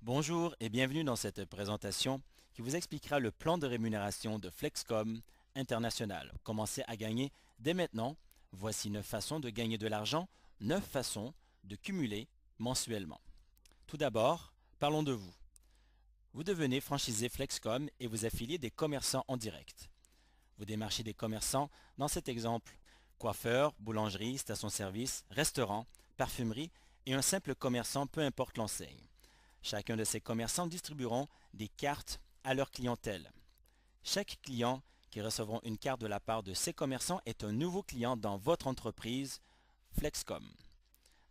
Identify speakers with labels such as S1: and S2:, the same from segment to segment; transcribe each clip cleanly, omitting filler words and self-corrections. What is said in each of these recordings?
S1: Bonjour et bienvenue dans cette présentation qui vous expliquera le plan de rémunération de Flexcom International. Commencez à gagner dès maintenant. Voici 9 façons de gagner de l'argent, 9 façons de cumuler mensuellement. Tout d'abord, parlons de vous. Vous devenez franchisé Flexcom et vous affiliez des commerçants en direct. Vous démarchez des commerçants dans cet exemple: coiffeur, boulangerie, station-service, restaurant, parfumerie et un simple commerçant, peu importe l'enseigne. Chacun de ces commerçants distribueront des cartes à leur clientèle. Chaque client qui recevront une carte de la part de ces commerçants est un nouveau client dans votre entreprise Flexcom.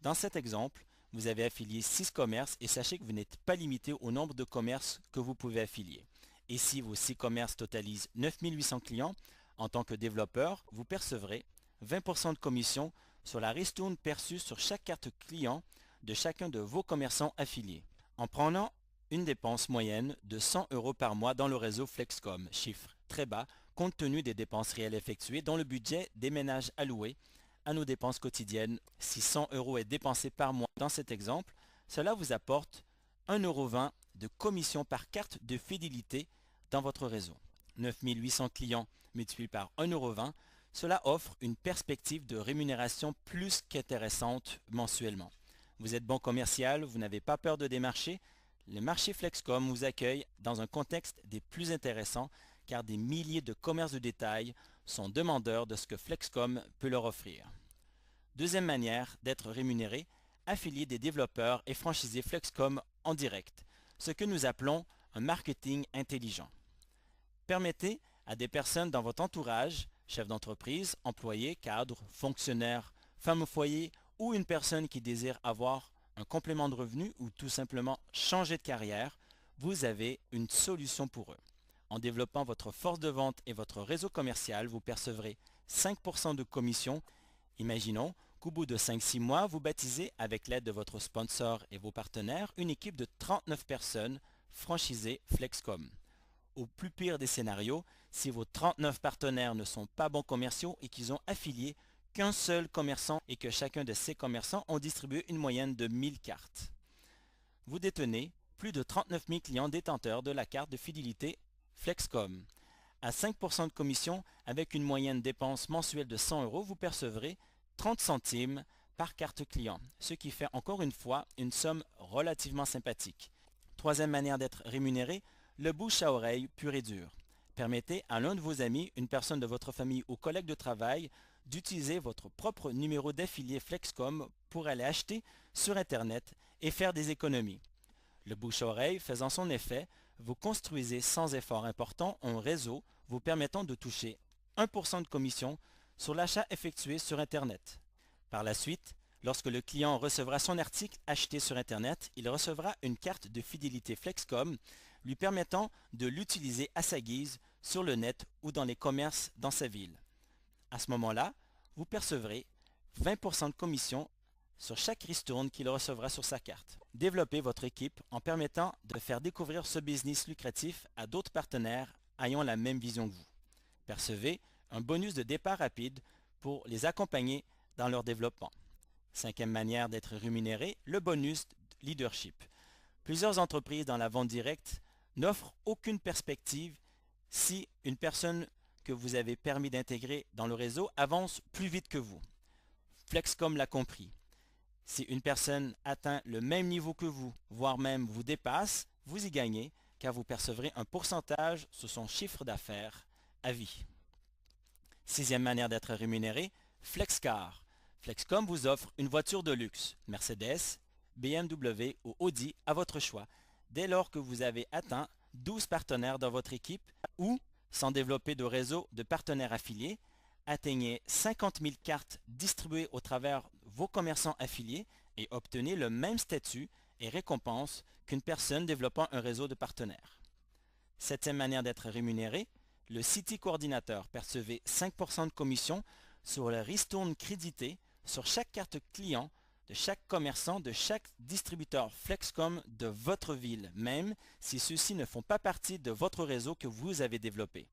S1: Dans cet exemple, vous avez affilié 6 commerces et sachez que vous n'êtes pas limité au nombre de commerces que vous pouvez affilier. Et si vos 6 commerces totalisent 9800 clients, en tant que développeur, vous percevrez 20% de commission sur la ristourne perçue sur chaque carte client de chacun de vos commerçants affiliés. En prenant une dépense moyenne de 100 € par mois dans le réseau Flexcom, chiffre très bas compte tenu des dépenses réelles effectuées dont le budget des ménages alloués à nos dépenses quotidiennes. Si 100 € est dépensé par mois dans cet exemple, cela vous apporte 1,20 € de commission par carte de fidélité dans votre réseau. 9800 clients multipliés par 1,20 €, cela offre une perspective de rémunération plus qu'intéressante mensuellement. Vous êtes bon commercial, vous n'avez pas peur de démarcher. Le marché Flexcom vous accueille dans un contexte des plus intéressants car des milliers de commerces de détail sont demandeurs de ce que Flexcom peut leur offrir. Deuxième manière d'être rémunéré, affilier des développeurs et franchisés Flexcom en direct, ce que nous appelons un marketing intelligent. Permettez à des personnes dans votre entourage, chefs d'entreprise, employés, cadres, fonctionnaires, femmes au foyer ou une personne qui désire avoir un complément de revenu ou tout simplement changer de carrière, vous avez une solution pour eux. En développant votre force de vente et votre réseau commercial, vous percevrez 5% de commission. Imaginons qu'au bout de 5-6 mois, vous baptisez avec l'aide de votre sponsor et vos partenaires une équipe de 39 personnes franchisées Flexcom. Au plus pire des scénarios, si vos 39 partenaires ne sont pas bons commerciaux et qu'ils ont affilié qu'un seul commerçant et que chacun de ces commerçants ont distribué une moyenne de 1000 cartes. Vous détenez plus de 39 000 clients détenteurs de la carte de fidélité Flexcom. À 5% de commission, avec une moyenne dépense mensuelle de 100 €, vous percevrez 30 centimes par carte client, ce qui fait encore une fois une somme relativement sympathique. Troisième manière d'être rémunéré, le bouche à oreille pur et dur. Permettez à l'un de vos amis, une personne de votre famille ou collègue de travail d'utiliser votre propre numéro d'affilié Flexcom pour aller acheter sur Internet et faire des économies. Le bouche-à-oreille faisant son effet, vous construisez sans effort important un réseau vous permettant de toucher 1% de commission sur l'achat effectué sur Internet. Par la suite, lorsque le client recevra son article acheté sur Internet, il recevra une carte de fidélité Flexcom lui permettant de l'utiliser à sa guise sur le net ou dans les commerces dans sa ville. À ce moment-là, vous percevrez 20% de commission sur chaque ristourne qu'il recevra sur sa carte. Développez votre équipe en permettant de faire découvrir ce business lucratif à d'autres partenaires ayant la même vision que vous. Percevez un bonus de départ rapide pour les accompagner dans leur développement. Cinquième manière d'être rémunéré, le bonus leadership. Plusieurs entreprises dans la vente directe n'offrent aucune perspective si une personne que vous avez permis d'intégrer dans le réseau avance plus vite que vous. Flexcom l'a compris. Si une personne atteint le même niveau que vous, voire même vous dépasse, vous y gagnez car vous percevrez un pourcentage sur son chiffre d'affaires à vie. Sixième manière d'être rémunéré, Flexcar. Flexcom vous offre une voiture de luxe, Mercedes, BMW ou Audi à votre choix, dès lors que vous avez atteint 12 partenaires dans votre équipe ou, sans développer de réseau de partenaires affiliés, atteignez 50 000 cartes distribuées au travers vos commerçants affiliés et obtenez le même statut et récompense qu'une personne développant un réseau de partenaires. Septième manière d'être rémunéré, le City Coordinateur. Percevez 5% de commission sur le ristourne crédité sur chaque carte client de chaque commerçant, de chaque distributeur Flexcom de votre ville, même si ceux-ci ne font pas partie de votre réseau que vous avez développé.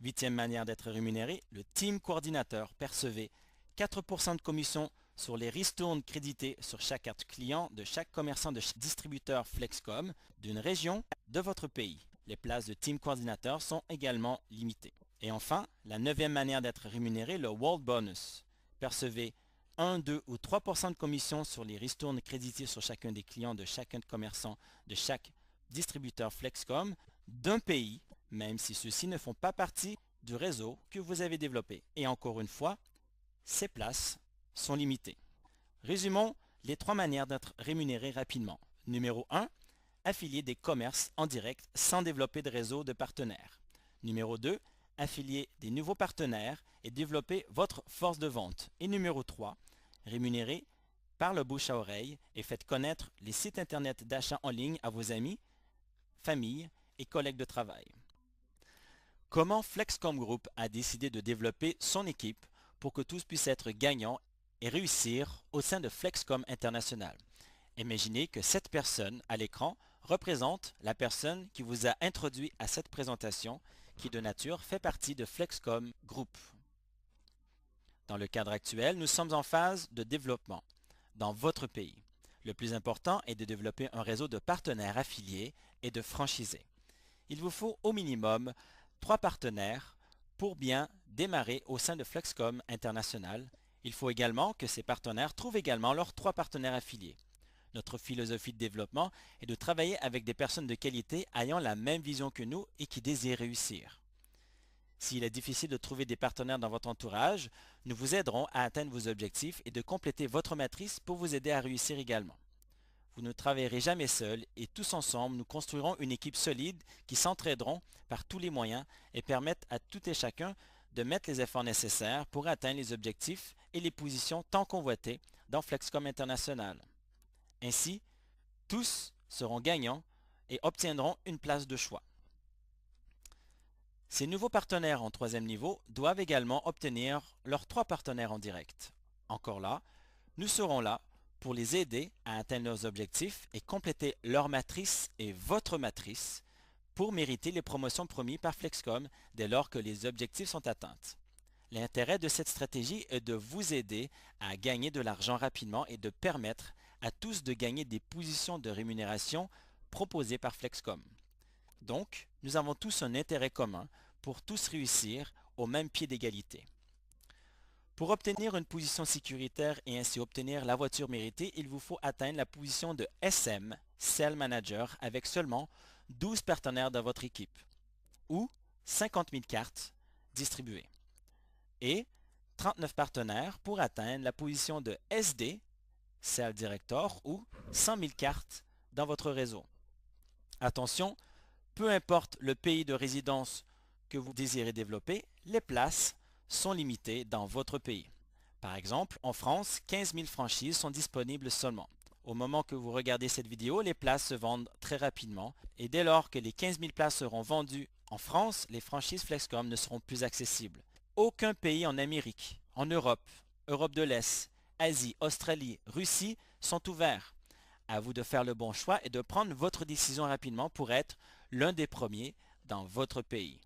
S1: Huitième manière d'être rémunéré, le Team Coordinateur. Percevez 4% de commission sur les ristournes crédités sur chaque carte client de chaque commerçant de distributeur Flexcom d'une région de votre pays. Les places de team coordinateur sont également limitées. Et enfin, la 9e manière d'être rémunéré, le World Bonus. Percevez 1, 2 ou 3% de commission sur les ristournes créditées sur chacun des clients de chacun de commerçants de chaque distributeur Flexcom d'un pays, même si ceux-ci ne font pas partie du réseau que vous avez développé. Et encore une fois, ces places sont limitées. Résumons les 3 manières d'être rémunéré rapidement. Numéro 1, affilier des commerces en direct sans développer de réseau de partenaires. Numéro 2, affilier des nouveaux partenaires et développer votre force de vente. Et numéro 3, rémunérer par le bouche à oreille et faites connaître les sites internet d'achat en ligne à vos amis, famille et collègues de travail. Comment Flexcom Group a décidé de développer son équipe pour que tous puissent être gagnants et réussir au sein de Flexcom International? Imaginez que cette personne à l'écran représente la personne qui vous a introduit à cette présentation qui de nature fait partie de Flexcom Group. Dans le cadre actuel, nous sommes en phase de développement dans votre pays. Le plus important est de développer un réseau de partenaires affiliés et de franchisés. Il vous faut au minimum 3 partenaires pour bien démarrer au sein de Flexcom International. Il faut également que ces partenaires trouvent également leurs 3 partenaires affiliés. Notre philosophie de développement est de travailler avec des personnes de qualité ayant la même vision que nous et qui désirent réussir. S'il est difficile de trouver des partenaires dans votre entourage, nous vous aiderons à atteindre vos objectifs et de compléter votre matrice pour vous aider à réussir également. Vous ne travaillerez jamais seul et tous ensemble, nous construirons une équipe solide qui s'entraideront par tous les moyens et permettent à tout et chacun de mettre les efforts nécessaires pour atteindre les objectifs et les positions tant convoitées dans Flexcom International. Ainsi, tous seront gagnants et obtiendront une place de choix. Ces nouveaux partenaires en 3e niveau doivent également obtenir leurs 3 partenaires en direct. Encore là, nous serons là pour les aider à atteindre leurs objectifs et compléter leur matrice et votre matrice pour mériter les promotions promises par Flexcom dès lors que les objectifs sont atteints. L'intérêt de cette stratégie est de vous aider à gagner de l'argent rapidement et de permettre à tous de gagner des positions de rémunération proposées par Flexcom. Donc, nous avons tous un intérêt commun pour tous réussir au même pied d'égalité. Pour obtenir une position sécuritaire et ainsi obtenir la voiture méritée, il vous faut atteindre la position de SM, Sales Manager, avec seulement 12 partenaires dans votre équipe, ou 50 000 cartes distribuées, et 39 partenaires pour atteindre la position de SD, Sales Director, ou 100 000 cartes dans votre réseau. Attention, peu importe le pays de résidence que vous désirez développer, les places sont limitées dans votre pays. Par exemple, en France, 15 000 franchises sont disponibles seulement. Au moment que vous regardez cette vidéo, les places se vendent très rapidement et dès lors que les 15 000 places seront vendues en France, les franchises Flexcom ne seront plus accessibles. Aucun pays en Amérique, en Europe, Europe de l'Est, Asie, Australie, Russie sont ouverts. À vous de faire le bon choix et de prendre votre décision rapidement pour être l'un des premiers dans votre pays.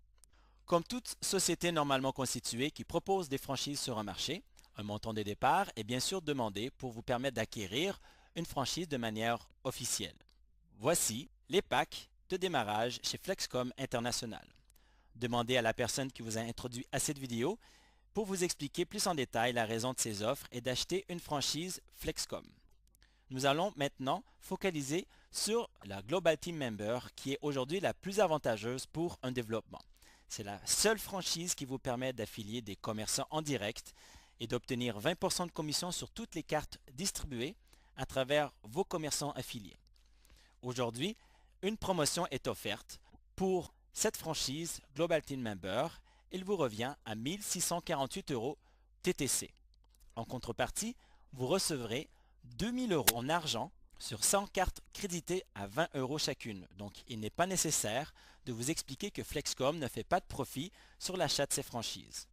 S1: Comme toute société normalement constituée qui propose des franchises sur un marché, un montant de départ est bien sûr demandé pour vous permettre d'acquérir une franchise de manière officielle. Voici les packs de démarrage chez Flexcom International. Demandez à la personne qui vous a introduit à cette vidéo pour vous expliquer plus en détail la raison de ces offres et d'acheter une franchise Flexcom. Nous allons maintenant focaliser sur la Global Team Member qui est aujourd'hui la plus avantageuse pour un développement. C'est la seule franchise qui vous permet d'affilier des commerçants en direct et d'obtenir 20% de commission sur toutes les cartes distribuées à travers vos commerçants affiliés. Aujourd'hui, une promotion est offerte pour cette franchise Global Team Member. Il vous revient à 1 648 € TTC. En contrepartie, vous recevrez 2 000 € en argent sur 100 cartes créditées à 20 € chacune. Donc, il n'est pas nécessaire de vous expliquer que Flexcom ne fait pas de profit sur l'achat de ses franchises.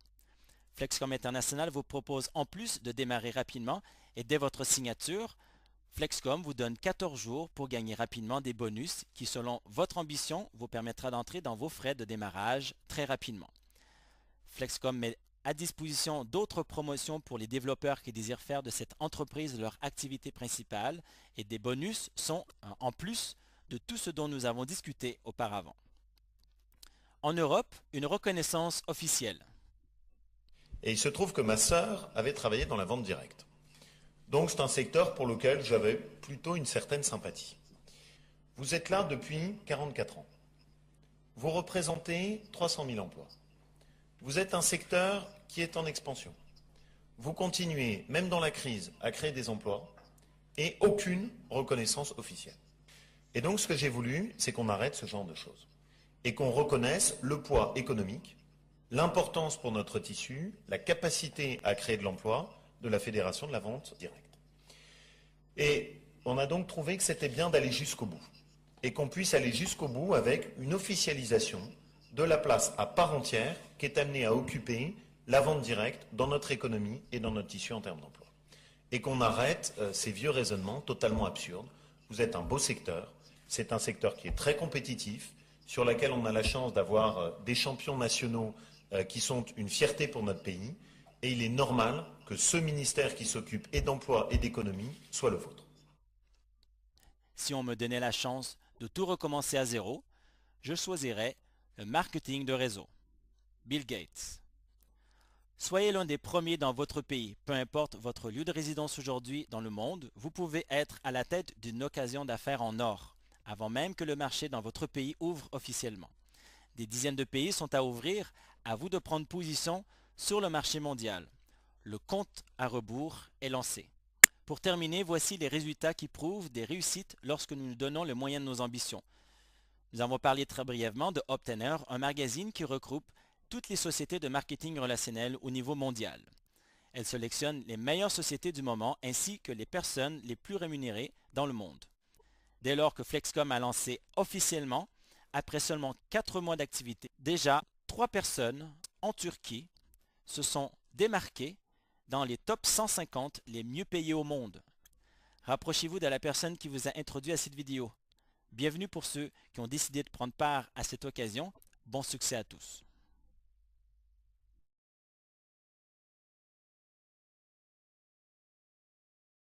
S1: Flexcom International vous propose en plus de démarrer rapidement et dès votre signature, Flexcom vous donne 14 jours pour gagner rapidement des bonus qui, selon votre ambition, vous permettra d'entrer dans vos frais de démarrage très rapidement. Flexcom met à disposition d'autres promotions pour les développeurs qui désirent faire de cette entreprise leur activité principale et des bonus sont en plus de tout ce dont nous avons discuté auparavant. En Europe, une reconnaissance officielle.
S2: Et il se trouve que ma sœur avait travaillé dans la vente directe. Donc c'est un secteur pour lequel j'avais plutôt une certaine sympathie. Vous êtes là depuis 44 ans. Vous représentez 300 000 emplois. Vous êtes un secteur qui est en expansion. Vous continuez, même dans la crise, à créer des emplois et aucune reconnaissance officielle. Et donc ce que j'ai voulu, c'est qu'on arrête ce genre de choses et qu'on reconnaisse le poids économique, l'importance pour notre tissu, la capacité à créer de l'emploi de la Fédération de la vente directe. Et on a donc trouvé que c'était bien d'aller jusqu'au bout et qu'on puisse aller jusqu'au bout avec une officialisation de la place à part entière qui est amenée à occuper la vente directe dans notre économie et dans notre tissu en termes d'emploi. Et qu'on arrête ces vieux raisonnements totalement absurdes. Vous êtes un beau secteur, c'est un secteur qui est très compétitif, sur lequel on a la chance d'avoir des champions nationaux qui sont une fierté pour notre pays, et il est normal que ce ministère qui s'occupe et d'emploi et d'économie soit le vôtre.
S1: Si on me donnait la chance de tout recommencer à zéro, je choisirais le marketing de réseau. Bill Gates. Soyez l'un des premiers dans votre pays, peu importe votre lieu de résidence aujourd'hui dans le monde, vous pouvez être à la tête d'une occasion d'affaires en or, avant même que le marché dans votre pays ouvre officiellement. Des dizaines de pays sont à ouvrir, à vous de prendre position sur le marché mondial. Le compte à rebours est lancé. Pour terminer, voici les résultats qui prouvent des réussites lorsque nous nous donnons les moyens de nos ambitions. Nous avons parlé très brièvement de Optainer, un magazine qui regroupe toutes les sociétés de marketing relationnel au niveau mondial. Elle sélectionne les meilleures sociétés du moment ainsi que les personnes les plus rémunérées dans le monde. Dès lors que Flexcom a lancé officiellement, après seulement 4 mois d'activité, déjà 3 personnes en Turquie se sont démarquées dans les top 150 les mieux payés au monde. Rapprochez-vous de la personne qui vous a introduit à cette vidéo. Bienvenue pour ceux qui ont décidé de prendre part à cette occasion. Bon succès à tous.